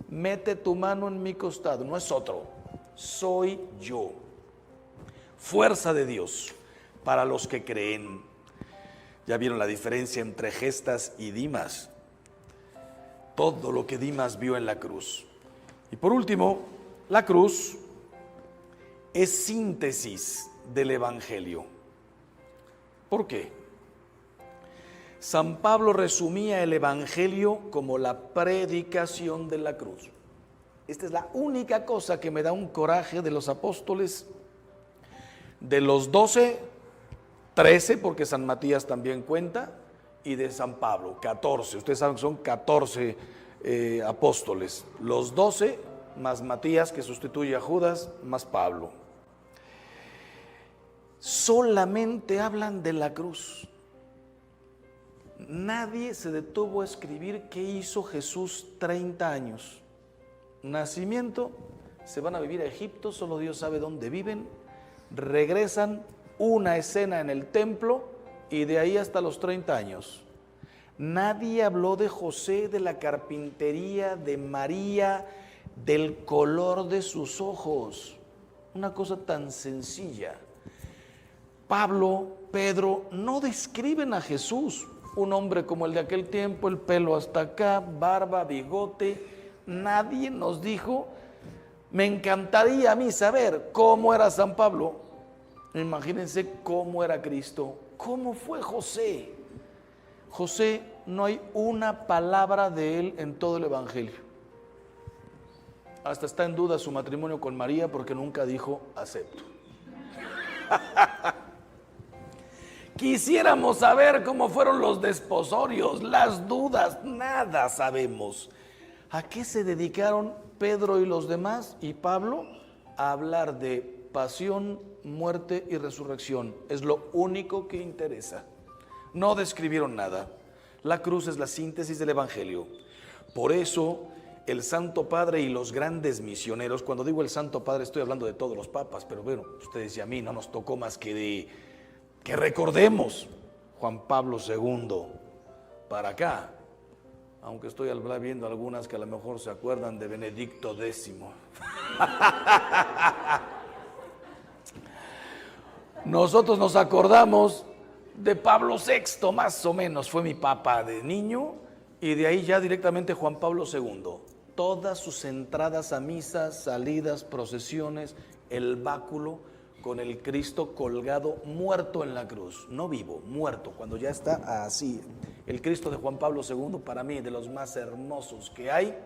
mete tu mano en mi costado, no es otro, soy yo. Fuerza de Dios para los que creen. Ya vieron la diferencia entre Gestas y Dimas. Todo lo que Dimas vio en la cruz. Y por último, la cruz es síntesis del Evangelio. ¿Por qué? San Pablo resumía el Evangelio como la predicación de la cruz. Esta es la única cosa que me da un coraje de los apóstoles. De los 12, 13, porque San Matías también cuenta, y de San Pablo, 14. Ustedes saben que son 14 apóstoles. Los 12 más Matías, que sustituye a Judas, más Pablo. Solamente hablan de la cruz. Nadie se detuvo a escribir qué hizo Jesús 30 años. Nacimiento, se van a vivir a Egipto, solo Dios sabe dónde viven. Regresan, una escena en el templo, y de ahí hasta los 30 años. Nadie habló de José, de la carpintería, de María, del color de sus ojos. Una cosa tan sencilla. Pablo, Pedro no describen a Jesús. un hombre como el de aquel tiempo, el pelo hasta acá, barba, bigote. Nadie nos dijo. Me encantaría a mí saber cómo era San Pablo. Imagínense cómo era Cristo. ¿Cómo fue José? José, no hay una palabra de él en todo el Evangelio. Hasta está en duda su matrimonio con María porque nunca dijo acepto. Quisiéramos saber cómo fueron los desposorios, las dudas, nada sabemos. ¿A qué se dedicaron Pedro y los demás y Pablo? A hablar de pasión, muerte y resurrección. Es lo único que interesa. No describieron nada. La cruz es la síntesis del Evangelio. Por eso el Santo Padre y los grandes misioneros, cuando digo el Santo Padre estoy hablando de todos los papas, pero bueno, ustedes y a mí no nos tocó más que recordemos Juan Pablo II para acá, aunque estoy viendo algunas que a lo mejor se acuerdan de Benedicto X. Nosotros nos acordamos de Pablo VI, más o menos, fue mi papa de niño, y de ahí ya directamente Juan Pablo II. Todas sus entradas a misas, salidas, procesiones, el báculo con el Cristo colgado, muerto en la cruz, no vivo, muerto, cuando ya está así. El Cristo de Juan Pablo II, para mí, de los más hermosos que hay.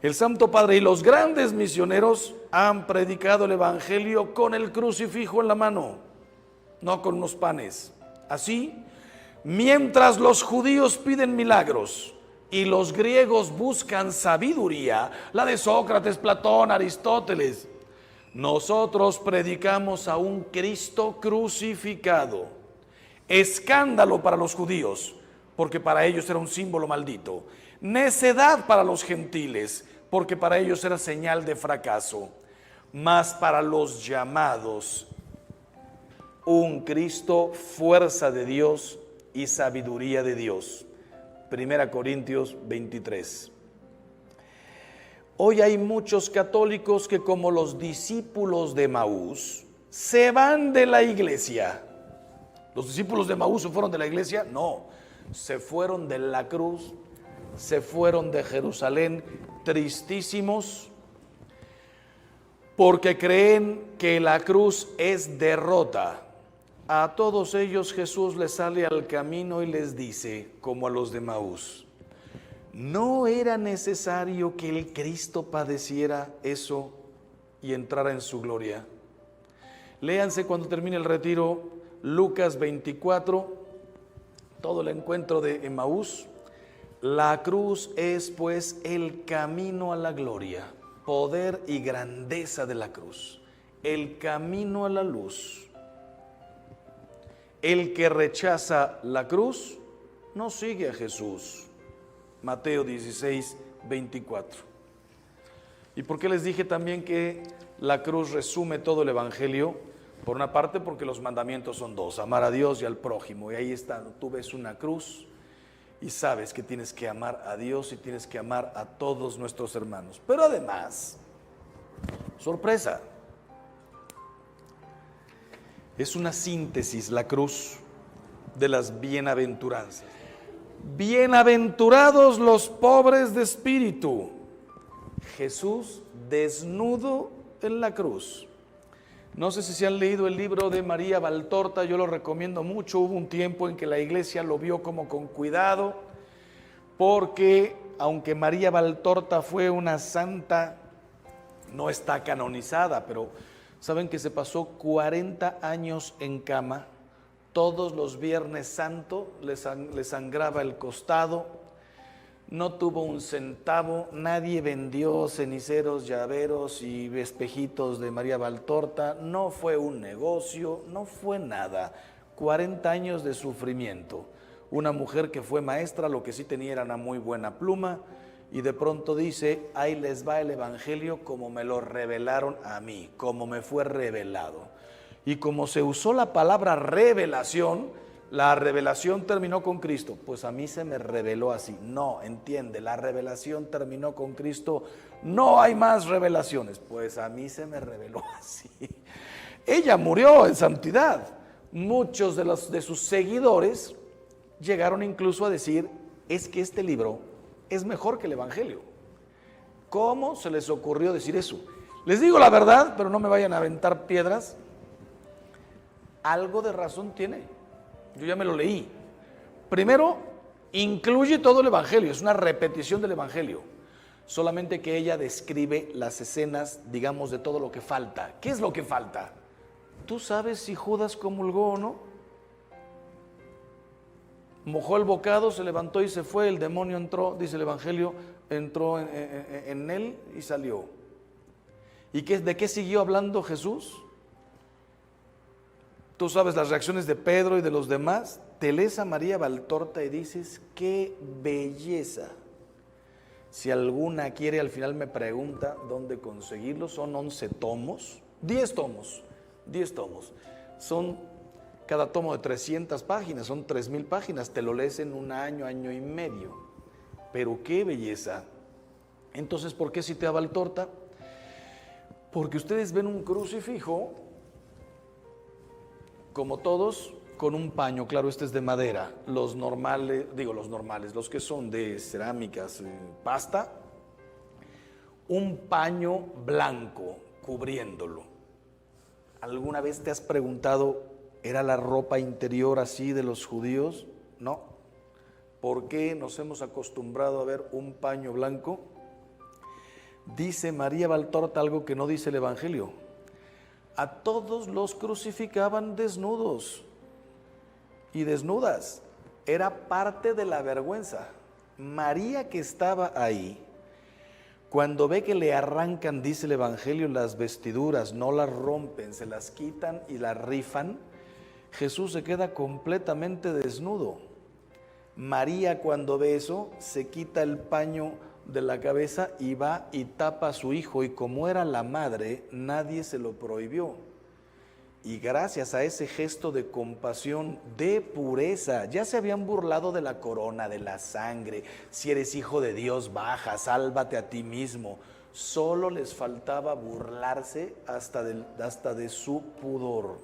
El Santo Padre y los grandes misioneros han predicado el Evangelio con el crucifijo en la mano, no con unos panes. Así, mientras los judíos piden milagros y los griegos buscan sabiduría, la de Sócrates, Platón, Aristóteles, nosotros predicamos a un Cristo crucificado. Escándalo para los judíos, porque para ellos era un símbolo maldito. Necedad para los gentiles, porque para ellos era señal de fracaso. Mas para los llamados, un Cristo, fuerza de Dios y sabiduría de Dios. 1 Corintios 23. Hoy hay muchos católicos que, como los discípulos de Emaús, se van de la iglesia. ¿Los discípulos de Emaús se fueron de la iglesia? No, se fueron de la cruz, se fueron de Jerusalén tristísimos porque creen que la cruz es derrota. A todos ellos Jesús les sale al camino y les dice, como a los de Emaús, ¿no era necesario que el Cristo padeciera eso y entrara en su gloria? Léanse cuando termine el retiro Lucas 24, todo el encuentro de Emaús. La cruz es pues el camino a la gloria, poder y grandeza de la cruz, el camino a la luz. El que rechaza la cruz no sigue a Jesús. Mateo 16, 24. ¿Y por qué les dije también que la cruz resume todo el Evangelio? Por una parte, porque los mandamientos son dos, amar a Dios y al prójimo. Y ahí está, tú ves una cruz y sabes que tienes que amar a Dios y tienes que amar a todos nuestros hermanos. Pero además, sorpresa, es una síntesis la cruz de las bienaventuranzas. Bienaventurados los pobres de espíritu. Jesús desnudo en la cruz. No sé si se han leído el libro de María Valtorta, yo lo recomiendo mucho. Hubo un tiempo en que la iglesia lo vio como con cuidado, porque aunque María Valtorta fue una santa, no está canonizada, pero saben que se pasó 40 años en cama. Todos los Viernes Santo le sangraba el costado, no tuvo un centavo, nadie vendió ceniceros, llaveros y espejitos de María Valtorta, no fue un negocio, no fue nada. 40 años de sufrimiento. Una mujer que fue maestra, lo que sí tenía era una muy buena pluma, y de pronto dice, ahí les va el Evangelio como me lo revelaron a mí, como me fue revelado. Y como se usó la palabra revelación, la revelación terminó con Cristo. Pues a mí se me reveló así. No, entiende, la revelación terminó con Cristo. No hay más revelaciones. Pues a mí se me reveló así. Ella murió en santidad. Muchos de sus seguidores llegaron incluso a decir, es que este libro es mejor que el Evangelio. ¿Cómo se les ocurrió decir eso? Les digo la verdad, pero no me vayan a aventar piedras. Algo de razón tiene. Yo ya me lo leí. Primero, incluye todo el Evangelio, es una repetición del Evangelio. Solamente que ella describe las escenas, digamos, de todo lo que falta. ¿Qué es lo que falta? ¿Tú sabes si Judas comulgó o no? Mojó el bocado, se levantó y se fue, el demonio entró, dice el Evangelio, entró en él y salió. ¿Y de qué siguió hablando Jesús? Tú sabes las reacciones de Pedro y de los demás. Te lees a María Valtorta y dices, ¡qué belleza! Si alguna quiere, al final me pregunta dónde conseguirlo. Son 11 tomos, 10 tomos, 10 tomos. Son cada tomo de 300 páginas, son 3,000 páginas. Te lo lees en un año, año y medio. Pero qué belleza. Entonces, ¿por qué cité a Valtorta? Porque ustedes ven un crucifijo, como todos, con un paño, claro, este es de madera, los normales, los que son de cerámicas, pasta, un paño blanco cubriéndolo. ¿Alguna vez te has preguntado, ¿era la ropa interior así de los judíos? No. ¿Por qué nos hemos acostumbrado a ver un paño blanco? Dice María Valtorta algo que no dice el Evangelio. A todos los crucificaban desnudos y desnudas. Era parte de la vergüenza. María, que estaba ahí, cuando ve que le arrancan, dice el Evangelio, las vestiduras, no las rompen, se las quitan y las rifan, Jesús se queda completamente desnudo. María, cuando ve eso, se quita el paño de la cabeza y va y tapa a su hijo, y como era la madre, nadie se lo prohibió. Y gracias a ese gesto de compasión, de pureza, ya se habían burlado de la corona, de la sangre. Si eres hijo de Dios, baja, sálvate a ti mismo. Solo les faltaba burlarse hasta de su pudor.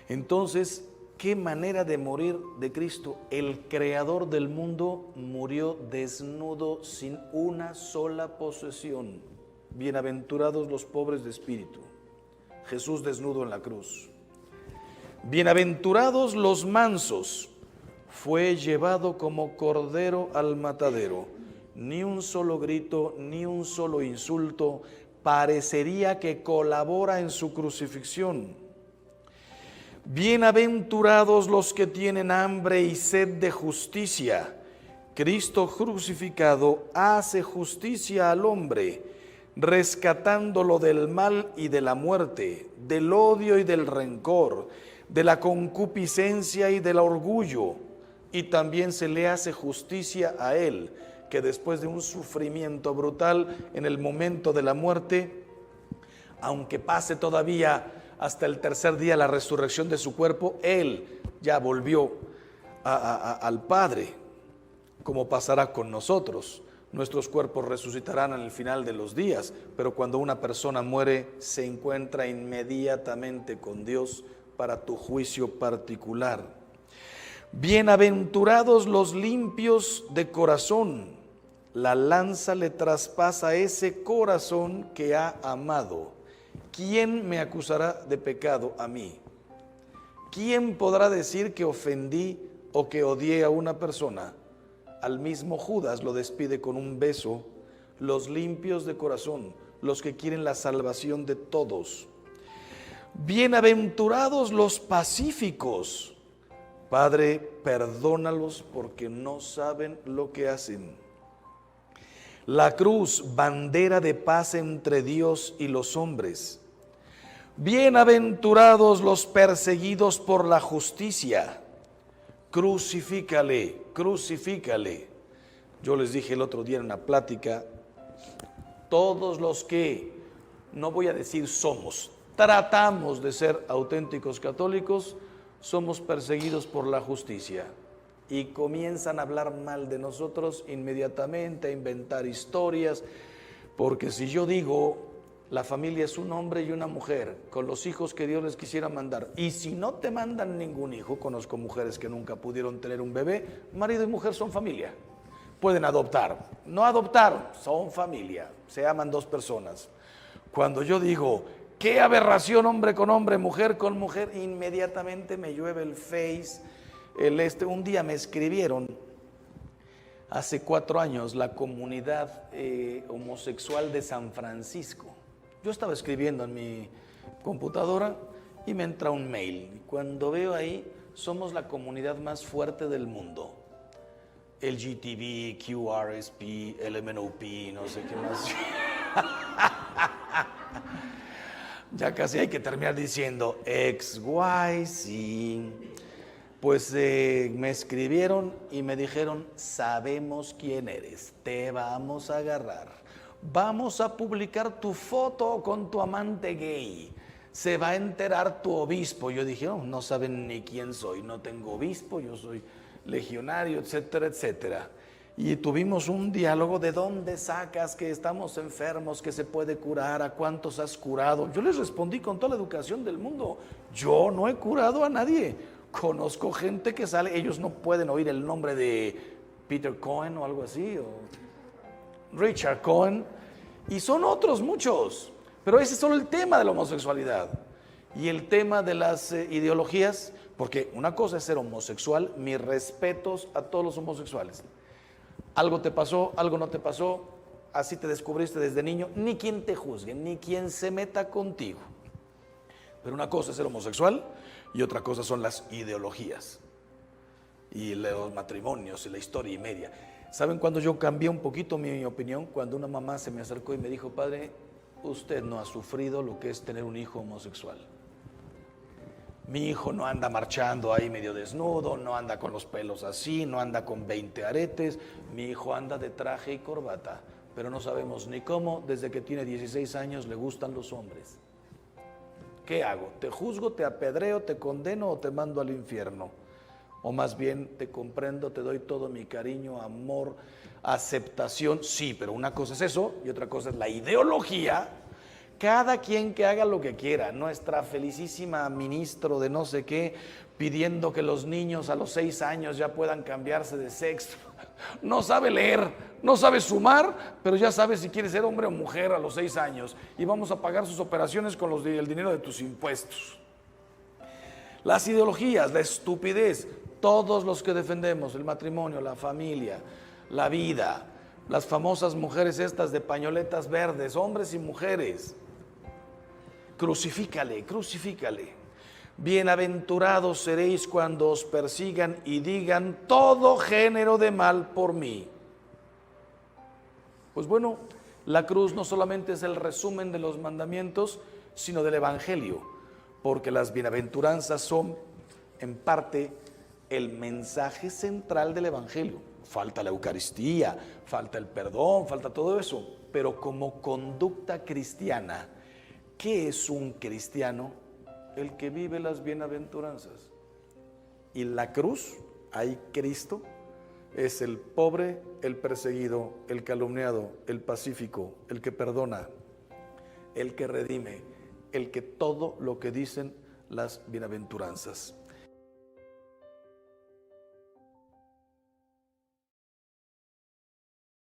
Entonces, ¿qué manera de morir de Cristo? El creador del mundo murió desnudo, sin una sola posesión. Bienaventurados los pobres de espíritu. Jesús desnudo en la cruz. Bienaventurados los mansos. Fue llevado como cordero al matadero. Ni un solo grito, ni un solo insulto. Parecería que colabora en su crucifixión. Bienaventurados los que tienen hambre y sed de justicia. Cristo crucificado hace justicia al hombre, rescatándolo del mal y de la muerte, del odio y del rencor, de la concupiscencia y del orgullo. Y también se le hace justicia a él, que después de un sufrimiento brutal en el momento de la muerte, aunque pase todavía hasta el tercer día la resurrección de su cuerpo, él ya volvió al Padre, como pasará con nosotros. Nuestros cuerpos resucitarán en el final de los días, pero cuando una persona muere, se encuentra inmediatamente con Dios para tu juicio particular. Bienaventurados los limpios de corazón. La lanza le traspasa ese corazón que ha amado. ¿Quién me acusará de pecado a mí? ¿Quién podrá decir que ofendí o que odié a una persona? Al mismo Judas lo despide con un beso. Los limpios de corazón, los que quieren la salvación de todos. Bienaventurados los pacíficos. Padre, perdónalos porque no saben lo que hacen. La cruz, bandera de paz entre Dios y los hombres. Bienaventurados los perseguidos por la justicia. Crucifícale, crucifícale. Yo les dije el otro día en una plática, todos los que, no voy a decir somos, tratamos de ser auténticos católicos, somos perseguidos por la justicia. Y comienzan a hablar mal de nosotros inmediatamente, a inventar historias, porque si yo digo, La familia es un hombre y una mujer con los hijos que Dios les quisiera mandar. Y si no te mandan ningún hijo, conozco mujeres que nunca pudieron tener un bebé, marido y mujer son familia. Pueden adoptar. No adoptaron, son familia. Se aman dos personas. Cuando yo digo, qué aberración hombre con hombre, mujer con mujer, inmediatamente me llueve el Face. Un día me escribieron, hace 4 años, la comunidad homosexual de San Francisco. Yo estaba escribiendo en mi computadora y me entra un mail. Cuando veo ahí, somos la comunidad más fuerte del mundo. LGTB, QRSP, LMNOP, no sé qué más. Ya casi hay que terminar diciendo XYZ. Pues me escribieron y me dijeron, sabemos quién eres, te vamos a agarrar. Vamos a publicar tu foto con tu amante gay. Se va a enterar tu obispo. Yo dije, no saben ni quién soy, no tengo obispo, yo soy legionario, etcétera, etcétera. Y tuvimos un diálogo de dónde sacas que estamos enfermos, que se puede curar, a cuántos has curado. Yo les respondí con toda la educación del mundo, yo no he curado a nadie. Conozco gente que sale, ellos no pueden oír el nombre de Peter Cohen o algo así, o Richard Cohen, y son otros muchos, pero ese es solo el tema de la homosexualidad. Y el tema de las ideologías, porque una cosa es ser homosexual, mis respetos a todos los homosexuales. Algo te pasó, algo no te pasó, así te descubriste desde niño, ni quien te juzgue, ni quien se meta contigo. Pero una cosa es ser homosexual y otra cosa son las ideologías y los matrimonios y la historia y media. ¿Saben cuándo yo cambié un poquito mi opinión? Cuando una mamá se me acercó y me dijo, padre, usted no ha sufrido lo que es tener un hijo homosexual. Mi hijo no anda marchando ahí medio desnudo, no anda con los pelos así, no anda con 20 aretes. Mi hijo anda de traje y corbata, pero no sabemos ni cómo, desde que tiene 16 años le gustan los hombres. ¿Qué hago? ¿Te juzgo, te apedreo, te condeno o te mando al infierno? O más bien te comprendo, te doy todo mi cariño, amor, aceptación. Sí, pero una cosa es eso y otra cosa es la ideología. Cada quien que haga lo que quiera. Nuestra felicísima ministro de no sé qué pidiendo que los niños a los 6 años ya puedan cambiarse de sexo. No sabe leer, no sabe sumar, pero ya sabe si quiere ser hombre o mujer a los 6 años. Y vamos a pagar sus operaciones con el dinero de tus impuestos. Las ideologías, la estupidez, todos los que defendemos el matrimonio, la familia, la vida, las famosas mujeres estas de pañoletas verdes, hombres y mujeres, crucifícale, crucifícale. Bienaventurados seréis cuando os persigan y digan todo género de mal por mí. Pues bueno, la cruz no solamente es el resumen de los mandamientos, sino del Evangelio, porque las bienaventuranzas son, en parte, el mensaje central del Evangelio. Falta la Eucaristía, falta el perdón, falta todo eso, pero como conducta cristiana, ¿qué es un cristiano? El que vive las bienaventuranzas. Y la cruz, ahí Cristo, es el pobre, el perseguido, el calumniado, el pacífico, el que perdona, el que redime, el que todo lo que dicen las bienaventuranzas.